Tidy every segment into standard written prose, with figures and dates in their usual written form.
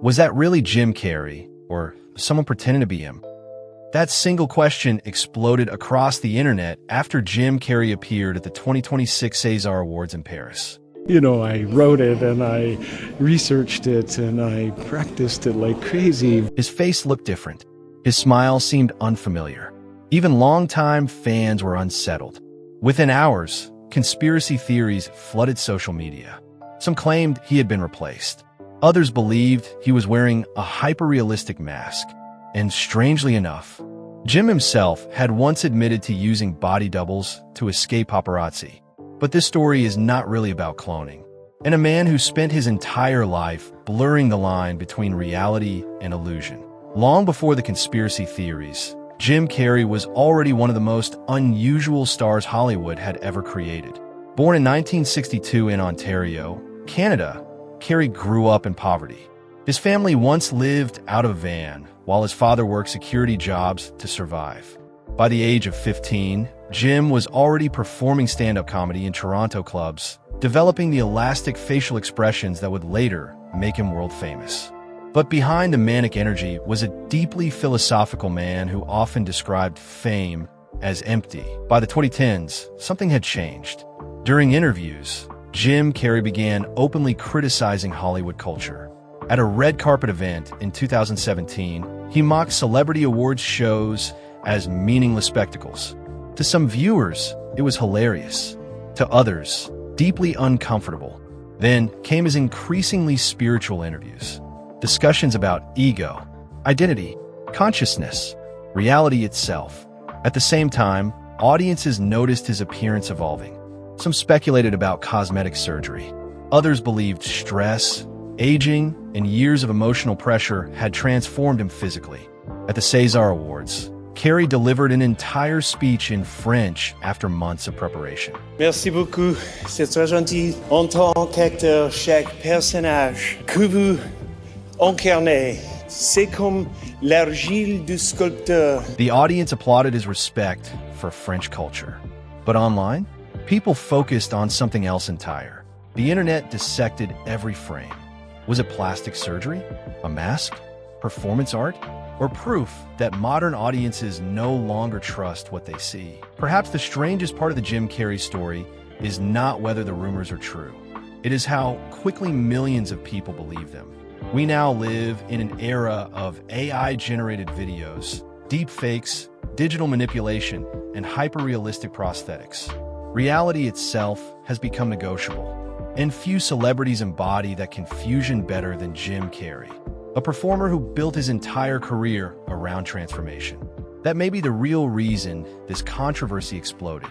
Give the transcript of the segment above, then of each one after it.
Was that really Jim Carrey, or someone pretending to be him? That single question exploded across the internet after Jim Carrey appeared at the 2026 César Awards in Paris. I wrote it and I researched it and I practiced it like crazy. His face looked different. His smile seemed unfamiliar. Even longtime fans were unsettled. Within hours, conspiracy theories flooded social media. Some claimed he had been replaced. Others believed he was wearing a hyper-realistic mask. And strangely enough, Jim himself had once admitted to using body doubles to escape paparazzi. But this story is not really about cloning. And a man who spent his entire life blurring the line between reality and illusion. Long before the conspiracy theories, Jim Carrey was already one of the most unusual stars Hollywood had ever created. Born in 1962 in Ontario, Canada, Carrey grew up in poverty. His family once lived out of a van, while his father worked security jobs to survive. By the age of 15, Jim was already performing stand-up comedy in Toronto clubs, developing the elastic facial expressions that would later make him world famous. But behind the manic energy was a deeply philosophical man who often described fame as empty. By the 2010s, something had changed. During interviews, Jim Carrey began openly criticizing Hollywood culture. At a red carpet event in 2017, he mocked celebrity awards shows as meaningless spectacles. To some viewers, it was hilarious. To others, deeply uncomfortable. Then came his increasingly spiritual interviews. Discussions about ego, identity, consciousness, reality itself. At the same time, audiences noticed his appearance evolving. Some speculated about cosmetic surgery. Others believed stress, aging, and years of emotional pressure had transformed him physically. At the César Awards, Carrey delivered an entire speech in French after months of preparation. Merci beaucoup. C'est très gentil. En tant qu'acteur, chaque personnage que vous incarnez, c'est comme l'argile du sculpteur. The audience applauded his respect for French culture. But online, people focused on something else entire. The internet dissected every frame. Was it plastic surgery? A mask? Performance art? Or proof that modern audiences no longer trust what they see? Perhaps the strangest part of the Jim Carrey story is not whether the rumors are true. It is how quickly millions of people believe them. We now live in an era of AI-generated videos, deepfakes, digital manipulation, and hyper-realistic prosthetics. Reality itself has become negotiable, and few celebrities embody that confusion better than Jim Carrey, a performer who built his entire career around transformation. That may be the real reason this controversy exploded.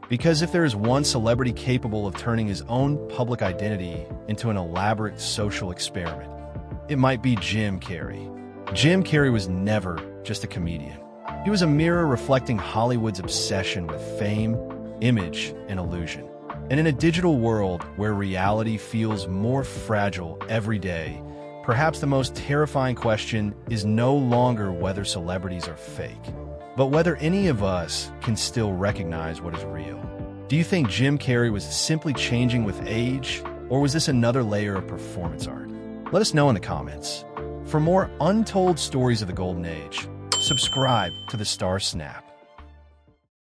Because if there is one celebrity capable of turning his own public identity into an elaborate social experiment, it might be Jim Carrey. Jim Carrey was never just a comedian. He was a mirror reflecting Hollywood's obsession with fame, image, and illusion. And in a digital world where reality feels more fragile every day, perhaps the most terrifying question is no longer whether celebrities are fake, but whether any of us can still recognize what is real. Do you think Jim Carrey was simply changing with age, or was this another layer of performance art? Let us know in the comments. For more untold stories of the Golden Age, subscribe to the Star Snap.